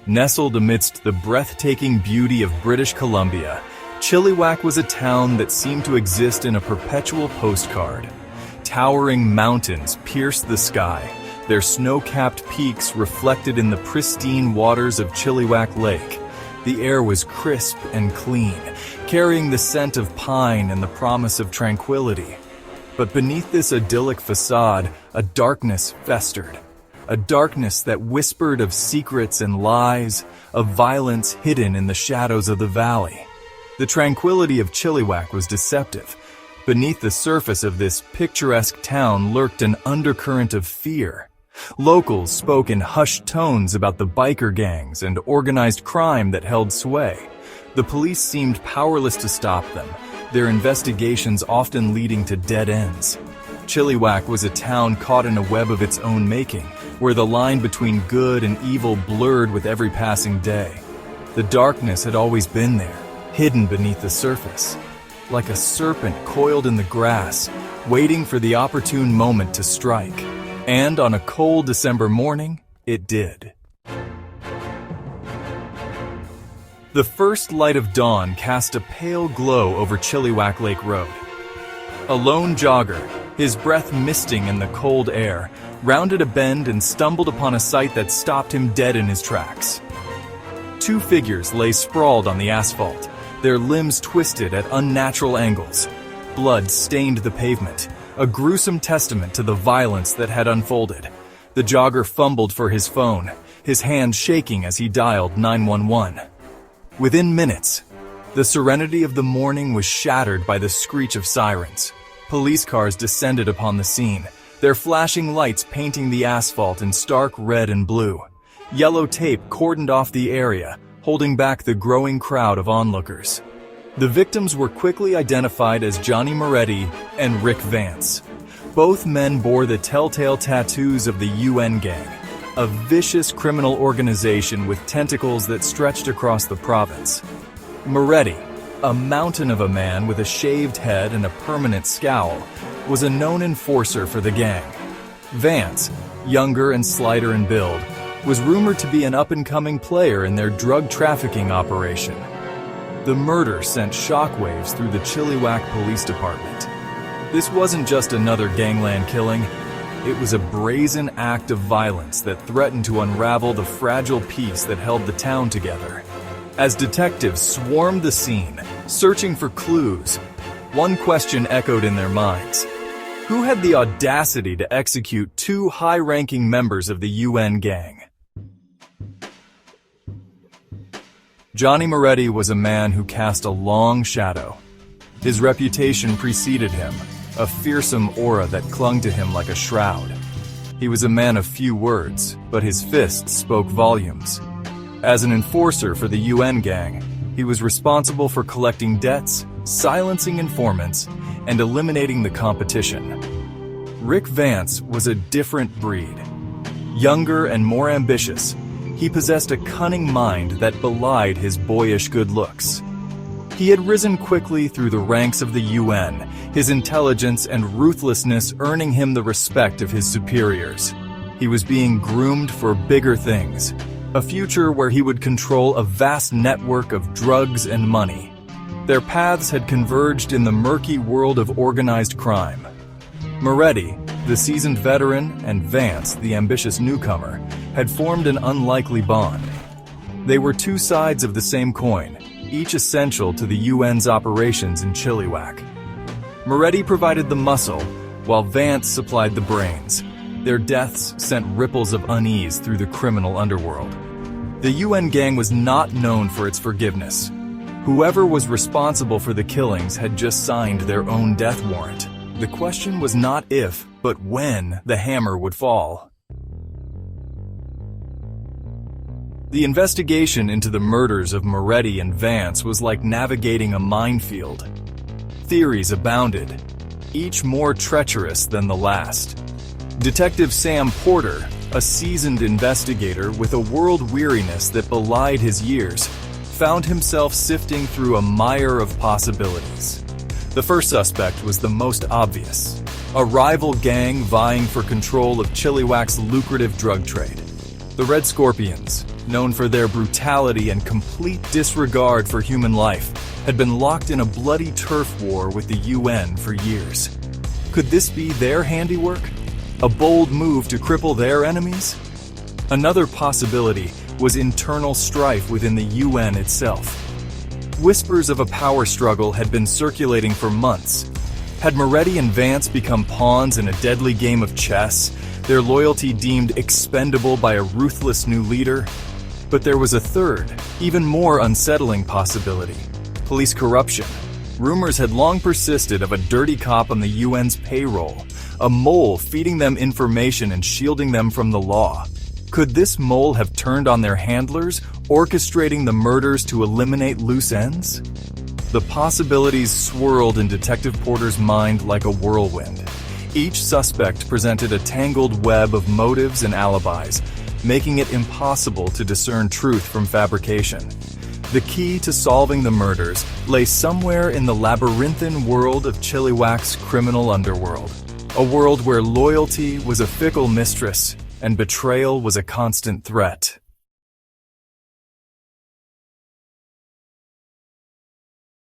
Nestled amidst the breathtaking beauty of British Columbia, Chilliwack was a town that seemed to exist in a perpetual postcard. Towering mountains pierced the sky, their snow-capped peaks reflected in the pristine waters of Chilliwack Lake. The air was crisp and clean, carrying the scent of pine and the promise of tranquility. But beneath this idyllic facade, a darkness festered. A darkness that whispered of secrets and lies, of violence hidden in the shadows of the valley. The tranquility of Chilliwack was deceptive. Beneath the surface of this picturesque town lurked an undercurrent of fear. Locals spoke in hushed tones about the biker gangs and organized crime that held sway. The police seemed powerless to stop them, their investigations often leading to dead ends. Chilliwack was a town caught in a web of its own making, where the line between good and evil blurred with every passing day. The darkness had always been there, hidden beneath the surface, like a serpent coiled in the grass, waiting for the opportune moment to strike. And on a cold December morning, it did. The first light of dawn cast a pale glow over Chilliwack Lake Road. A lone jogger, his breath misting in the cold air, rounded a bend and stumbled upon a sight that stopped him dead in his tracks. Two figures lay sprawled on the asphalt, their limbs twisted at unnatural angles. Blood stained the pavement, a gruesome testament to the violence that had unfolded. The jogger fumbled for his phone, his hand shaking as he dialed 911. Within minutes, the serenity of the morning was shattered by the screech of sirens. Police cars descended upon the scene, their flashing lights painting the asphalt in stark red and blue. Yellow tape cordoned off the area, holding back the growing crowd of onlookers. The victims were quickly identified as Johnny Moretti and Rick Vance. Both men bore the telltale tattoos of the UN Gang, a vicious criminal organization with tentacles that stretched across the province. Moretti, a mountain of a man with a shaved head and a permanent scowl, was a known enforcer for the gang. Vance, younger and slighter in build, was rumored to be an up-and-coming player in their drug trafficking operation. The murder sent shockwaves through the Chilliwack Police Department. This wasn't just another gangland killing. It was a brazen act of violence that threatened to unravel the fragile peace that held the town together. As detectives swarmed the scene, searching for clues, one question echoed in their minds. Who had the audacity to execute two high-ranking members of the UN Gang? Johnny Moretti was a man who cast a long shadow. His reputation preceded him, a fearsome aura that clung to him like a shroud. He was a man of few words, but his fists spoke volumes. As an enforcer for the UN Gang, he was responsible for collecting debts, silencing informants, and eliminating the competition. Rick Vance was a different breed. Younger and more ambitious, he possessed a cunning mind that belied his boyish good looks. He had risen quickly through the ranks of the UN, his intelligence and ruthlessness earning him the respect of his superiors. He was being groomed for bigger things, a future where he would control a vast network of drugs and money. Their paths had converged in the murky world of organized crime. Moretti, the seasoned veteran, and Vance, the ambitious newcomer, had formed an unlikely bond. They were two sides of the same coin, each essential to the UN's operations in Chilliwack. Moretti provided the muscle, while Vance supplied the brains. Their deaths sent ripples of unease through the criminal underworld. The UN Gang was not known for its forgiveness. Whoever was responsible for the killings had just signed their own death warrant. The question was not if, but when the hammer would fall. The investigation into the murders of Moretti and Vance was like navigating a minefield. Theories abounded, each more treacherous than the last. Detective Sam Porter, a seasoned investigator with a world weariness that belied his years, found himself sifting through a mire of possibilities. The first suspect was the most obvious, a rival gang vying for control of Chilliwack's lucrative drug trade. The Red Scorpions, known for their brutality and complete disregard for human life, had been locked in a bloody turf war with the UN for years. Could this be their handiwork? A bold move to cripple their enemies? Another possibility was internal strife within the UN itself. Whispers of a power struggle had been circulating for months. Had Moretti and Vance become pawns in a deadly game of chess, their loyalty deemed expendable by a ruthless new leader? But there was a third, even more unsettling possibility: police corruption. Rumors had long persisted of a dirty cop on the UN's payroll, a mole feeding them information and shielding them from the law. Could this mole have turned on their handlers, orchestrating the murders to eliminate loose ends? The possibilities swirled in Detective Porter's mind like a whirlwind. Each suspect presented a tangled web of motives and alibis, making it impossible to discern truth from fabrication. The key to solving the murders lay somewhere in the labyrinthine world of Chilliwack's criminal underworld, a world where loyalty was a fickle mistress and betrayal was a constant threat.